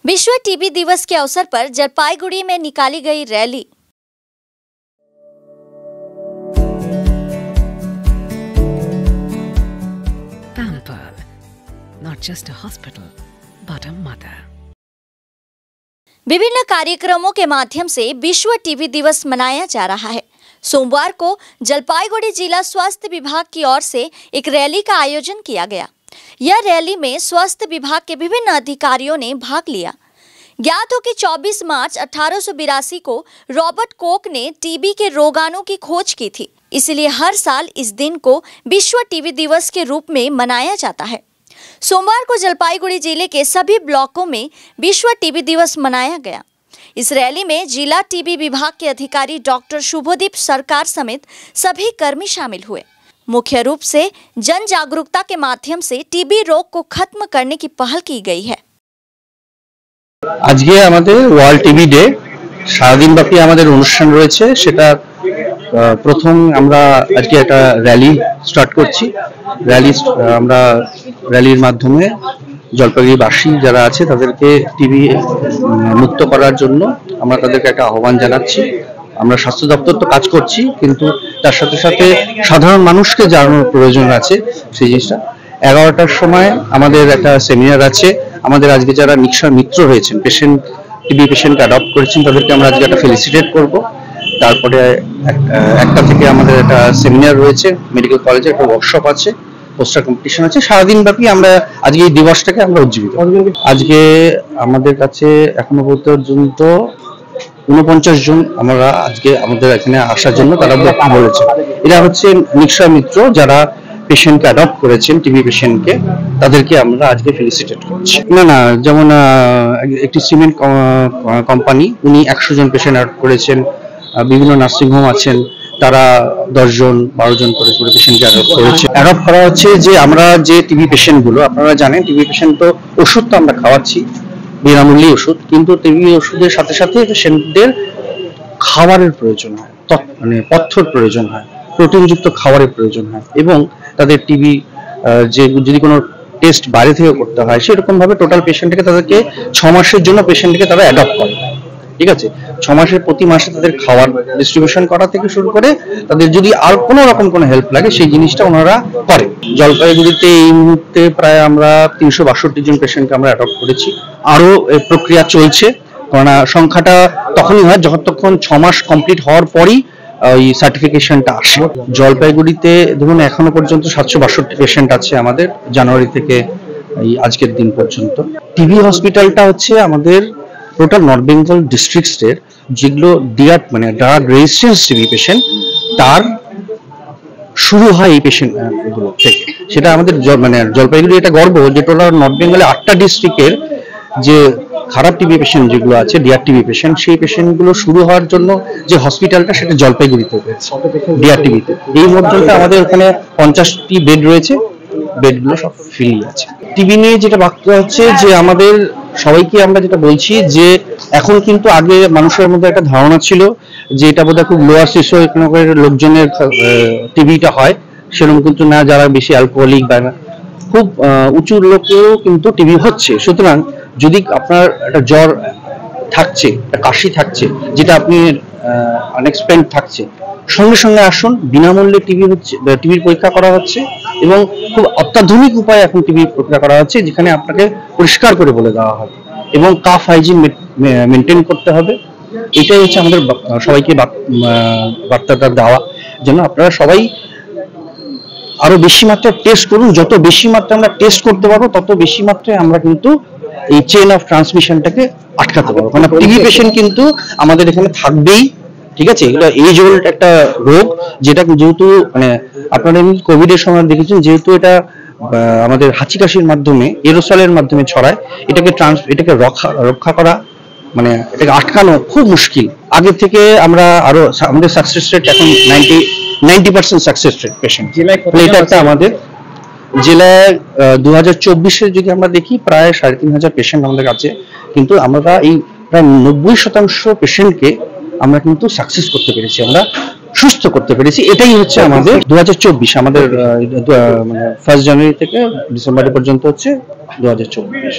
विश्व टीबी दिवस के अवसर पर जलपाईगुड़ी में निकाली गई rally. Pampered, not just a hospital, but a mother. विभिन्न कार्यक्रमों के माध्यम से विश्व टीबी दिवस मनाया जा रहा है। सोमवार को जलपाईगुड़ी जिला स्वास्थ्य विभाग की ओर से एक रैली का आयोजन किया गया। यह रैली में स्वास्थ्य विभाग के विभिन्न अधिकारियों ने भाग लिया। ज्ञात हो कि 24 मार्च 1882 को रॉबर्ट कोक ने टीबी के रोगाणु की खोज की थी, इसलिए हर साल इस दिन को विश्व टीबी दिवस के रूप में मनाया जाता है। सोमवार को जलपाईगुड़ी जिले के सभी ब्लॉकों में विश्व टीबी दिवस मनाया गया। इस रैली में जिला टीबी विभाग के अधिकारी डॉक्टर शुभदीप सरकार समेत सभी कर्मी शामिल हुए। मुख्य रूप से जन जागरूकता के माध्यम से टीबी रोग को खत्म करने की पहल की गई है। আজকে আমাদের ওয়ার্ল্ড টিবি ডে সারাদিন ব্যাপী আমাদের অনুষ্ঠান রয়েছে। সেটা প্রথম আমরা আজকে একটা র্যালি স্টার্ট করছি। আমরা র্যালির মাধ্যমে জলপাইগুড়িবাসী যারা আছে তাদেরকে টিবি মুক্ত করার জন্য আমরা তাদেরকে একটা আহ্বান জানাচ্ছি। আমরা স্বাস্থ্য দপ্তর তো কাজ করছি, কিন্তু তার সাথে সাথে সাধারণ মানুষকে জানানোর প্রয়োজন আছে। সেই জিনিসটা 11টার সময় আমাদের একটা সেমিনার আছে। আমাদের আজকে যারা নিক্ষয় মিত্র হয়েছেন, টিবি পেশেন্টকে অ্যাডপ্ট করেছেন, তাদেরকে আমরা আজকে একটা ফেলিসিটেট করব। তারপরে একটা থেকে আমাদের একটা সেমিনার রয়েছে, মেডিকেল কলেজে একটা ওয়ার্কশপ আছে, পোস্টার কম্পিটিশন আছে। সারাদিন ব্যাপী আমরা আজকে এই দিবসটাকে আমরা উজ্জীবিত। আজকে আমাদের কাছে এখনো পর্যন্ত 49 জন আমরা আজকে আমাদের এখানে আসার জন্য তারা বলেছে। এরা হচ্ছে নিক্ষয় মিত্র যারা পেশেন্টকে অ্যাডপ্ট করেছেন, টিবি পেশেন্টকে, তাদেরকে আমরা আজকে ফেলিসিটেট করছি। না, যেমন একটি সিমেন্ট কোম্পানি, উনি 100 জন পেশেন্ট অ্যাডপ্ট করেছেন। বিভিন্ন নার্সিংহোম আছেন, তারা 10 জন 12 জন করে পেশেন্টকে অ্যাডপ্ট করেছে। অ্যাডপ্ট করা হচ্ছে যে আমরা যে টিবি পেশেন্টগুলো, আপনারা জানেন টিবি পেশেন্ট তো ওষুধ তো আমরা খাওয়াচ্ছি, বিনামূল্যে ওষুধ, কিন্তু টিবি ওষুধের সাথে সাথে পেশেন্টদের খাবারের প্রয়োজন হয়, মানে পথ্যর প্রয়োজন হয়, প্রোটিনযুক্ত খাবারের প্রয়োজন হয়, এবং তাদের টিবি যদি কোনো টেস্ট বাইরে থেকে করতে হয়, সেরকম ভাবে টোটাল পেশেন্টকে তাদেরকে 6 মাসের জন্য পেশেন্টকে তারা অ্যাডপ্ট করে। ঠিক আছে, 6 মাসের প্রতি মাসে তাদের খাবার ডিস্ট্রিবিউশন করা থেকে শুরু করে তাদের যদি আর কোনো রকম কোনো হেল্প লাগে সেই জিনিসটা ওনারা করে। জলপাইগুড়িতে এই মুহূর্তে প্রায় আমরা 362 জন পেশেন্টকে আমরা অ্যাডপ্ট করেছি। আরো এই প্রক্রিয়া চলছে, কারণ সংখ্যাটা তখনই হয় যতক্ষণ 6 মাস কমপ্লিট হওয়ার পরই ওই সার্টিফিকেশনটা আসে। জলপাইগুড়িতে ধরুন এখনো পর্যন্ত 762 পেশেন্ট আছে আমাদের, জানুয়ারি থেকে এই আজকের দিন পর্যন্ত। টিবি হসপিটালটা হচ্ছে আমাদের টোটাল নর্থ বেঙ্গল ডিস্ট্রিক্টের যেগুলো মানে ড্রাগ রেজিস্ট্যান্স টিবি পেশেন্ট, তার শুরু হয় এই পেশেন্টগুলো থেকে। সেটা আমাদের মানে জলপাইগুড়ি এটা গর্ব যে টোটাল নর্থ বেঙ্গলে 8টা ডিস্ট্রিক্টের যে খারাপ টিবি পেশেন্ট যেগুলো আছে, ডিআর টিবি পেশেন্ট, সেই পেশেন্টগুলো শুরু হওয়ার জন্য যে হসপিটালটা সেটা জলপাইগুড়িতে রয়েছে ডিআর টিবিতে। এই মধ্যে আমাদের ওখানে 50টি বেড রয়েছে, বেডগুলো সব ফ্রি আছে। টিবি নিয়ে যেটা ভাবতে হচ্ছে যে আমাদের সবাইকে আমরা যেটা বলছি যে এখন কিন্তু আগে মানুষের মধ্যে একটা ধারণা ছিল যে এটা বোধহয় খুব লোয়ার সোশিও ইকোনমিক লোকজনের টিবিটা হয়, সেরকম কিন্তু না। যারা বেশি অ্যালকোহলিক বা খুব উঁচু লোকেও কিন্তু টিবি হচ্ছে। সুতরাং যদি আপনার একটা জ্বর থাকছে, একটা কাশি থাকছে, যেটা আপনি আনএক্সপেক্টেড থাকছে, সঙ্গে সঙ্গে আসুন, বিনামূল্যে টিবির পরীক্ষা করা হচ্ছে, এবং খুব অত্যাধুনিক উপায়ে এখন টিবির পরীক্ষা করা হচ্ছে, যেখানে আপনাকে পরিষ্কার করে বলে দেওয়া হবে, এবং কাফ হাইজিন মেনটেন করতে হবে। এটাই হচ্ছে আমাদের সবাইকে বার্তাটা দেওয়া, যেন আপনারা সবাই আরো বেশি মাত্রায় টেস্ট করুন। যত বেশি মাত্রায় আমরা টেস্ট করতে পারবো, তত বেশি মাত্রায় আমরা কিন্তু এই চেইন অফ ট্রান্সমিশনটাকে আটকাতে পারবো। কারণ টিবি পেশেন্ট কিন্তু আমাদের এখানে থাকবেই। ঠিক আছে, এটা এজ ওল্ড একটা রোগ, যেটা যেহেতু মানে আপনারা কোভিড এর সময় দেখেছেন, যেহেতু এটা আমাদের হাঁচি কাশির মাধ্যমে, এরোসলের মাধ্যমে ছড়ায়, এটাকে রক্ষা করা, মানে এটাকে আটকানো খুব মুশকিল। আগে থেকে আমরা আরো আমাদের সাকসেস রেট এখন 90% সাকসেস রেট পেশেন্ট। এটা একটা আমাদের জেলায় 2024-এ যদি আমরা দেখি প্রায় 3500 পেশেন্ট আমাদের কাছে, কিন্তু আমরা এই প্রায় 90% পেশেন্টকে আমরা কিন্তু সাকসেস করতে পেরেছি, আমরা সুস্থ করতে পেরেছি। এটাই হচ্ছে আমাদের 2024, আমাদের মানে 1 জানুয়ারি থেকে ডিসেম্বর পর্যন্ত হচ্ছে 2024।